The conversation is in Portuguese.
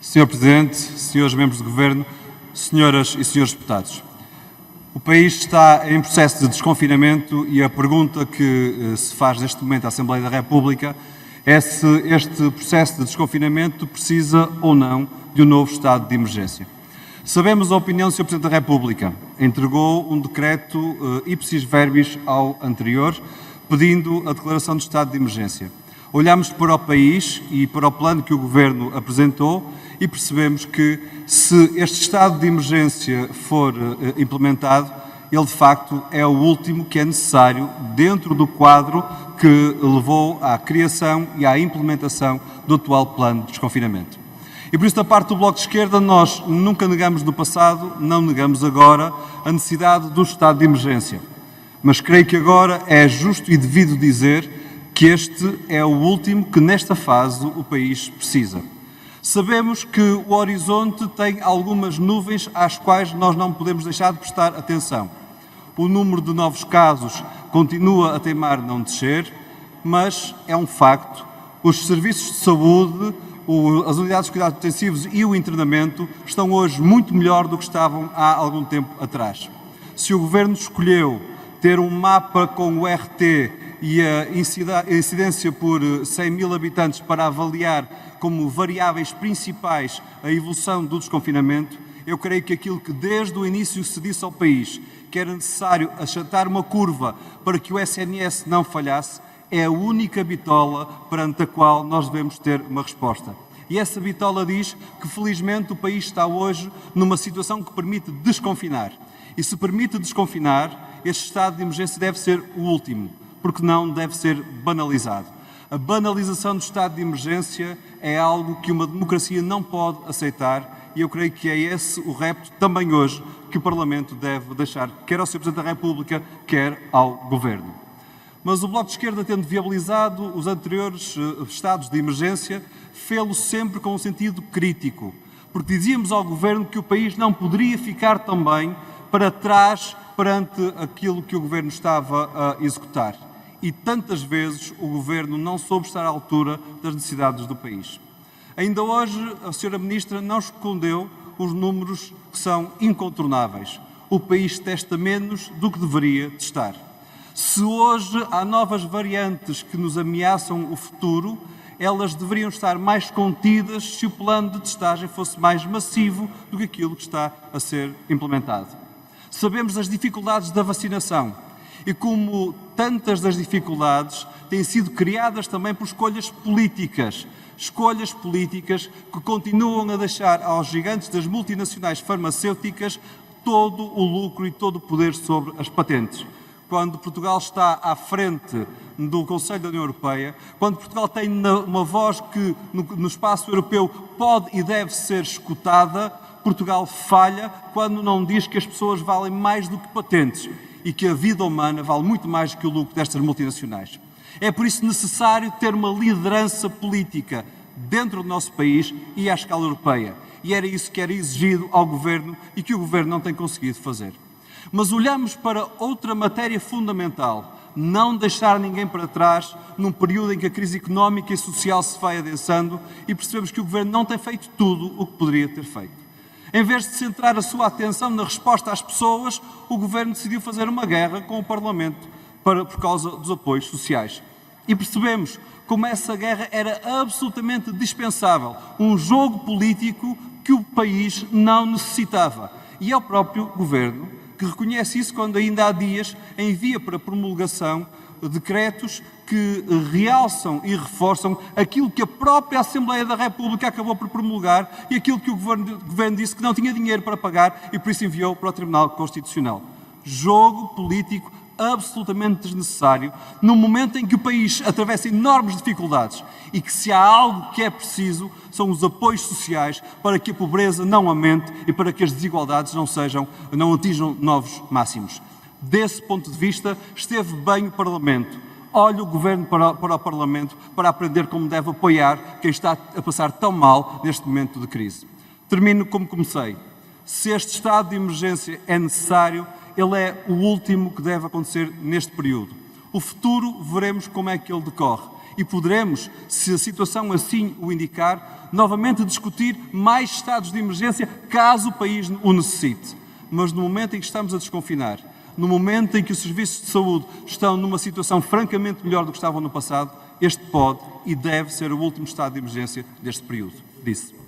Senhor Presidente, senhores membros do Governo, senhoras e senhores deputados. O país está em processo de desconfinamento e a pergunta que se faz neste momento à Assembleia da República é se este processo de desconfinamento precisa ou não de um novo estado de emergência. Sabemos a opinião do Sr. Presidente da República. Entregou um decreto ipsis verbis ao anterior, pedindo a declaração de estado de emergência. Olhamos para o país e para o plano que o Governo apresentou e percebemos que, se este estado de emergência for implementado, ele de facto é o último que é necessário dentro do quadro que levou à criação e à implementação do atual plano de desconfinamento. E por isso, da parte do Bloco de Esquerda, nós nunca negamos no passado, não negamos agora, a necessidade do estado de emergência. Mas creio que agora é justo e devido dizer que este é o último que nesta fase o país precisa. Sabemos que o horizonte tem algumas nuvens às quais nós não podemos deixar de prestar atenção. O número de novos casos continua a teimar não descer, mas é um facto. Os serviços de saúde, as unidades de cuidados intensivos e o internamento estão hoje muito melhor do que estavam há algum tempo atrás. Se o Governo escolheu ter um mapa com o RT e a incidência por 100 mil habitantes para avaliar como variáveis principais a evolução do desconfinamento, eu creio que aquilo que desde o início se disse ao país, que era necessário achatar uma curva para que o SNS não falhasse, é a única bitola perante a qual nós devemos ter uma resposta. E essa bitola diz que, felizmente, o país está hoje numa situação que permite desconfinar. E se permite desconfinar, este estado de emergência deve ser o último, porque não deve ser banalizado. A banalização do estado de emergência é algo que uma democracia não pode aceitar e eu creio que é esse o repto também hoje que o Parlamento deve deixar, quer ao Sr. Presidente da República, quer ao Governo. Mas o Bloco de Esquerda, tendo viabilizado os anteriores estados de emergência, fê-lo sempre com um sentido crítico, porque dizíamos ao Governo que o país não poderia ficar também para trás perante aquilo que o Governo estava a executar. E tantas vezes o Governo não soube estar à altura das necessidades do país. Ainda hoje a Sra. Ministra não escondeu os números que são incontornáveis. O país testa menos do que deveria testar. Se hoje há novas variantes que nos ameaçam o futuro, elas deveriam estar mais contidas se o plano de testagem fosse mais massivo do que aquilo que está a ser implementado. Sabemos das dificuldades da vacinação e como tantas das dificuldades têm sido criadas também por escolhas políticas que continuam a deixar aos gigantes das multinacionais farmacêuticas todo o lucro e todo o poder sobre as patentes. Quando Portugal está à frente do Conselho da União Europeia, quando Portugal tem uma voz que no espaço europeu pode e deve ser escutada, Portugal falha quando não diz que as pessoas valem mais do que patentes e que a vida humana vale muito mais do que o lucro destas multinacionais. É por isso necessário ter uma liderança política dentro do nosso país e à escala europeia. E era isso que era exigido ao Governo e que o Governo não tem conseguido fazer. Mas olhamos para outra matéria fundamental, não deixar ninguém para trás num período em que a crise económica e social se vai adensando e percebemos que o Governo não tem feito tudo o que poderia ter feito. Em vez de centrar a sua atenção na resposta às pessoas, o Governo decidiu fazer uma guerra com o Parlamento por causa dos apoios sociais. E percebemos como essa guerra era absolutamente dispensável, um jogo político que o país não necessitava. E é o próprio Governo que reconhece isso quando ainda há dias envia para promulgação decretos que realçam e reforçam aquilo que a própria Assembleia da República acabou por promulgar e aquilo que o Governo disse que não tinha dinheiro para pagar e por isso enviou para o Tribunal Constitucional. Jogo político absolutamente desnecessário, num momento em que o país atravessa enormes dificuldades e que, se há algo que é preciso, são os apoios sociais para que a pobreza não aumente e para que as desigualdades não atinjam novos máximos. Desse ponto de vista, esteve bem o Parlamento. Olhe o Governo para o Parlamento para aprender como deve apoiar quem está a passar tão mal neste momento de crise. Termino como comecei. Se este estado de emergência é necessário, ele é o último que deve acontecer neste período. O futuro veremos como é que ele decorre. e poderemos, se a situação assim o indicar, novamente discutir mais estados de emergência caso o país o necessite. Mas no momento em que estamos a desconfinar, no momento em que os serviços de saúde estão numa situação francamente melhor do que estavam no passado, este pode e deve ser o último estado de emergência deste período. Disse.